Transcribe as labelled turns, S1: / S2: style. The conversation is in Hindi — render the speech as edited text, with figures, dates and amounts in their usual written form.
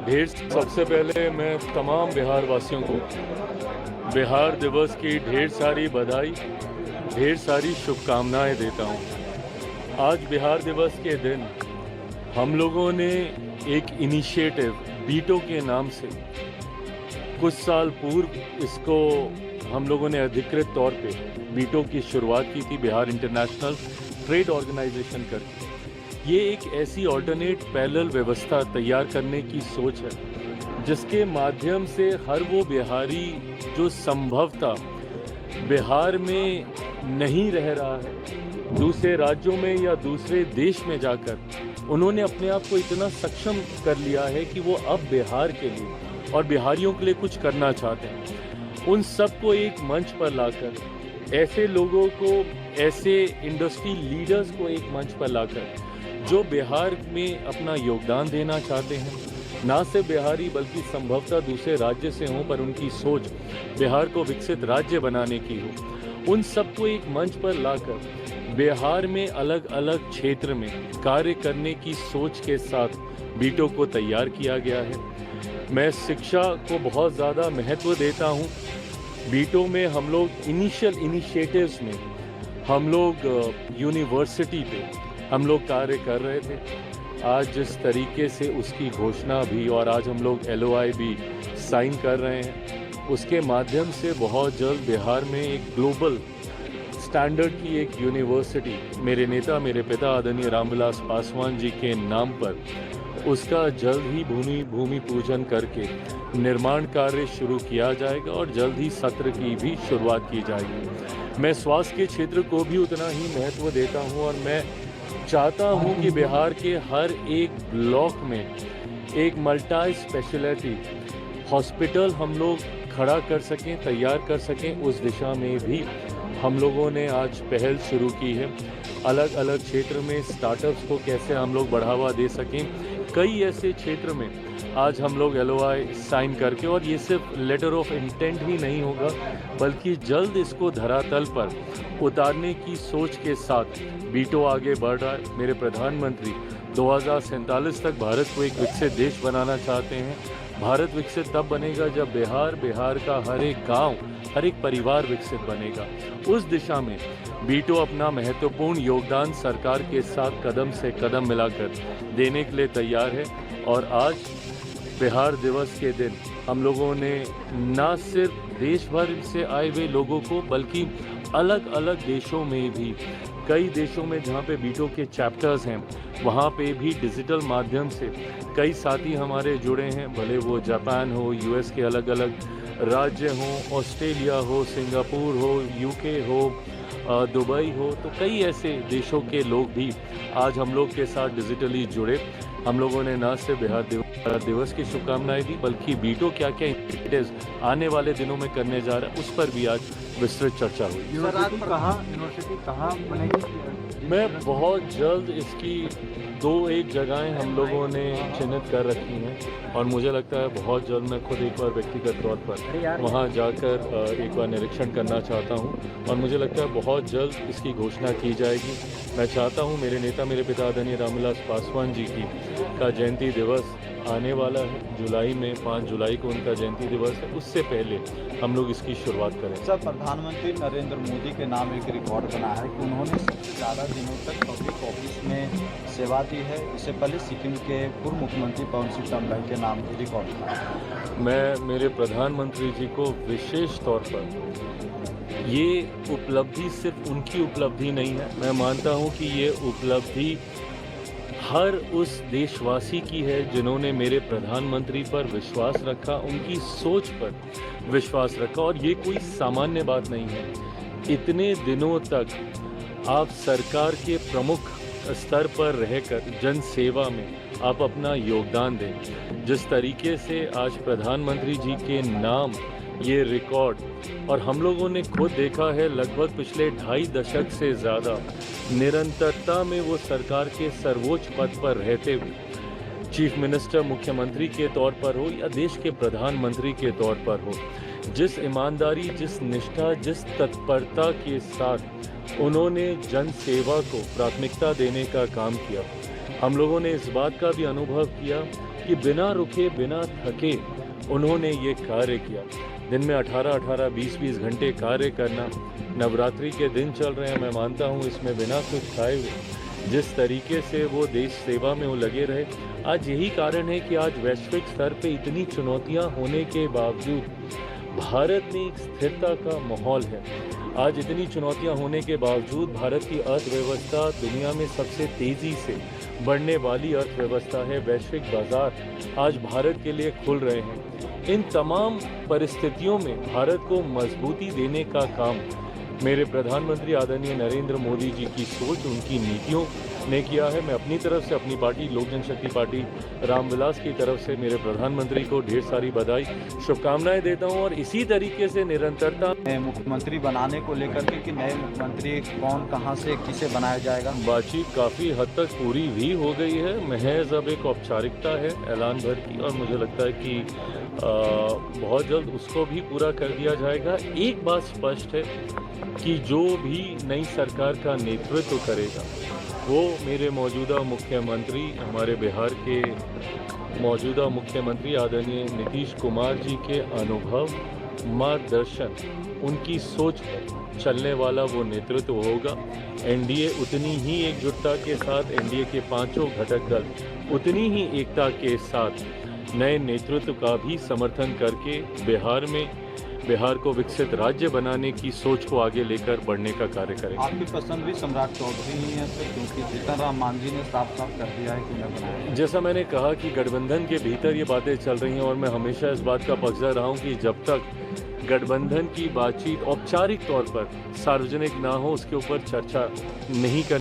S1: सबसे पहले मैं तमाम बिहार वासियों को बिहार दिवस की ढेर सारी बधाई, ढेर सारी शुभकामनाएं देता हूं। आज बिहार दिवस के दिन हम लोगों ने एक इनिशिएटिव बीटो के नाम से कुछ साल पूर्व इसको हम लोगों ने अधिकृत तौर पे बीटो की शुरुआत की थी, बिहार इंटरनेशनल ट्रेड ऑर्गेनाइजेशन करके। ये एक ऐसी ऑल्टरनेट पैरेलल व्यवस्था तैयार करने की सोच है जिसके माध्यम से हर वो बिहारी जो संभवतः बिहार में नहीं रह रहा है, दूसरे राज्यों में या दूसरे देश में जाकर उन्होंने अपने आप को इतना सक्षम कर लिया है कि वो अब बिहार के लिए और बिहारियों के लिए कुछ करना चाहते हैं, उन सबको एक मंच पर लाकर, ऐसे लोगों को, ऐसे इंडस्ट्री लीडर्स को एक मंच पर लाकर जो बिहार में अपना योगदान देना चाहते हैं, ना सिर्फ बिहारी बल्कि संभवतः दूसरे राज्य से हों पर उनकी सोच बिहार को विकसित राज्य बनाने की हो, उन सबको एक मंच पर लाकर बिहार में अलग अलग क्षेत्र में कार्य करने की सोच के साथ बीटो को तैयार किया गया है। मैं शिक्षा को बहुत ज़्यादा महत्व देता हूँ। बीटो में हम लोग इनिशिएटिव्स में हम लोग यूनिवर्सिटी पे हम लोग कार्य कर रहे थे। आज जिस तरीके से उसकी घोषणा भी और आज हम लोग LOI भी साइन कर रहे हैं, उसके माध्यम से बहुत जल्द बिहार में एक ग्लोबल स्टैंडर्ड की एक यूनिवर्सिटी मेरे नेता, मेरे पिता आदरणीय रामविलास पासवान जी के नाम पर उसका जल्द ही भूमि पूजन करके निर्माण कार्य शुरू किया जाएगा और जल्द ही सत्र की भी शुरुआत की जाएगी। मैं स्वास्थ्य के क्षेत्र को भी उतना ही महत्व देता हूं और मैं चाहता हूं कि बिहार के हर एक ब्लॉक में एक मल्टी स्पेशलिटी हॉस्पिटल हम लोग खड़ा कर सकें, तैयार कर सकें। उस दिशा में भी हम लोगों ने आज पहल शुरू की है। अलग अलग क्षेत्र में स्टार्टअप्स को कैसे हम लोग बढ़ावा दे सकें, कई ऐसे क्षेत्र में आज हम लोग LOI साइन करके, और ये सिर्फ लेटर ऑफ इंटेंट ही नहीं होगा बल्कि जल्द इसको धरातल पर उतारने की सोच के साथ बीटो आगे बढ़ रहा है। मेरे प्रधानमंत्री 2047 तक भारत को एक विकसित देश बनाना चाहते हैं। भारत विकसित तब बनेगा जब बिहार का हर एक गांव, हर एक परिवार विकसित बनेगा। उस दिशा में बीटो अपना महत्वपूर्ण योगदान सरकार के साथ कदम से कदम मिलाकर देने के लिए तैयार है। और आज बिहार दिवस के दिन हम लोगों ने न सिर्फ देश भर से आए हुए लोगों को बल्कि अलग अलग देशों में भी, कई देशों में जहाँ पे बीटो के चैप्टर्स हैं वहाँ पे भी डिजिटल माध्यम से कई साथी हमारे जुड़े हैं, भले वो जापान हो, US के अलग अलग राज्य हों, ऑस्ट्रेलिया हो, सिंगापुर हो, UK हो, दुबई हो, तो कई ऐसे देशों के लोग भी आज हम लोग के साथ डिजिटली जुड़े। हम लोगों ने न सिर्फ बिहार दिवस की शुभकामनाएं दी बल्कि बीटो क्या क्या इनिशिएटिव्स आने वाले दिनों में करने जा रहा है उस पर भी आज विस्तृत चर्चा हुई।
S2: यूनिवर्सिटी कहाँ बनेगी?
S1: मैं बहुत जल्द इसकी 2-1 जगहें हम लोगों ने चिन्हित कर रखी हैं और मुझे लगता है बहुत जल्द मैं खुद एक बार व्यक्तिगत तौर पर वहां जाकर एक बार निरीक्षण करना चाहता हूं और मुझे लगता है बहुत जल्द इसकी घोषणा की जाएगी। मैं चाहता हूं मेरे नेता, मेरे पिता आदरणीय रामविलास पासवान जी का जयंती दिवस आने वाला है जुलाई में, 5 जुलाई को उनका जयंती दिवस है, उससे पहले हम लोग इसकी शुरुआत करें।
S2: सर, प्रधानमंत्री नरेंद्र मोदी के नाम एक रिकॉर्ड बना है कि उन्होंने सबसे ज़्यादा दिनों तक पब्लिक ऑफिस में सेवा दी है। इससे पहले सिक्किम के पूर्व मुख्यमंत्री पवन सिंह तोमर के नाम की रिकॉर्ड था।
S1: मैं मेरे प्रधानमंत्री जी को विशेष तौर पर, ये उपलब्धि सिर्फ उनकी उपलब्धि नहीं है, मैं मानता हूँ कि ये उपलब्धि हर उस देशवासी की है जिन्होंने मेरे प्रधानमंत्री पर विश्वास रखा, उनकी सोच पर विश्वास रखा। और ये कोई सामान्य बात नहीं है। इतने दिनों तक आप सरकार के प्रमुख स्तर पर रहकर जन सेवा में आप अपना योगदान दें। जिस तरीके से आज प्रधानमंत्री जी के नाम ये रिकॉर्ड, और हम लोगों ने खुद देखा है लगभग पिछले 2.5 दशक से ज़्यादा निरंतरता में वो सरकार के सर्वोच्च पद पर रहते हुए, चीफ मिनिस्टर, मुख्यमंत्री के तौर पर हो या देश के प्रधानमंत्री के तौर पर हो, जिस ईमानदारी, जिस निष्ठा, जिस तत्परता के साथ उन्होंने जन सेवा को प्राथमिकता देने का काम किया, हम लोगों ने इस बात का भी अनुभव किया कि कि बिना रुके बिना थके उन्होंने ये कार्य किया। दिन में 18-18, 20-20 घंटे कार्य करना, नवरात्रि के दिन चल रहे हैं, मैं मानता हूँ इसमें बिना कुछ खाए हुए जिस तरीके से वो देश सेवा में वो लगे रहे। आज यही कारण है कि आज वैश्विक स्तर पे इतनी चुनौतियाँ होने के बावजूद भारत में एक स्थिरता का माहौल है। आज इतनी चुनौतियां होने के बावजूद भारत की अर्थव्यवस्था दुनिया में सबसे तेज़ी से बढ़ने वाली अर्थव्यवस्था है। वैश्विक बाजार आज भारत के लिए खुल रहे हैं। इन तमाम परिस्थितियों में भारत को मजबूती देने का काम मेरे प्रधानमंत्री आदरणीय नरेंद्र मोदी जी की सोच, उनकी नीतियों ने किया है। मैं अपनी तरफ से, अपनी पार्टी लोक जनशक्ति पार्टी रामविलास की तरफ से मेरे प्रधानमंत्री को ढेर सारी बधाई, शुभकामनाएं देता हूं और इसी तरीके से निरंतरता।
S2: मुख्यमंत्री बनाने को लेकर के कि नए मुख्यमंत्री कौन, कहां से, किसे बनाया जाएगा,
S1: बातचीत काफ़ी हद तक पूरी भी हो गई है। महज अब एक औपचारिकता है ऐलान भर की और मुझे लगता है कि बहुत जल्द उसको भी पूरा कर दिया जाएगा। एक बात स्पष्ट है कि जो भी नई सरकार का नेतृत्व करेगा वो मेरे मौजूदा मुख्यमंत्री, हमारे बिहार के मौजूदा मुख्यमंत्री आदरणीय नीतीश कुमार जी के अनुभव, मार्गदर्शन, उनकी सोच पर चलने वाला वो नेतृत्व होगा। एनडीए उतनी ही एकजुटता के साथ, एनडीए के पांचों घटक दल उतनी ही एकता के साथ नए नेतृत्व का भी समर्थन करके बिहार को विकसित राज्य बनाने की सोच को आगे लेकर बढ़ने का कार्य करेंगे।
S2: आपकी पसंद भी सम्राट चौधरी ही है सर, क्योंकि जीतन राम मांझी ने साफ साफ कर दिया है कि उन्हें बनाया।
S1: जैसा मैंने कहा कि गठबंधन के भीतर ये बातें चल रही हैं और मैं हमेशा इस बात का पक्षधर रहा हूँ कि जब तक गठबंधन की बातचीत औपचारिक तौर पर सार्वजनिक ना हो उसके ऊपर चर्चा नहीं कर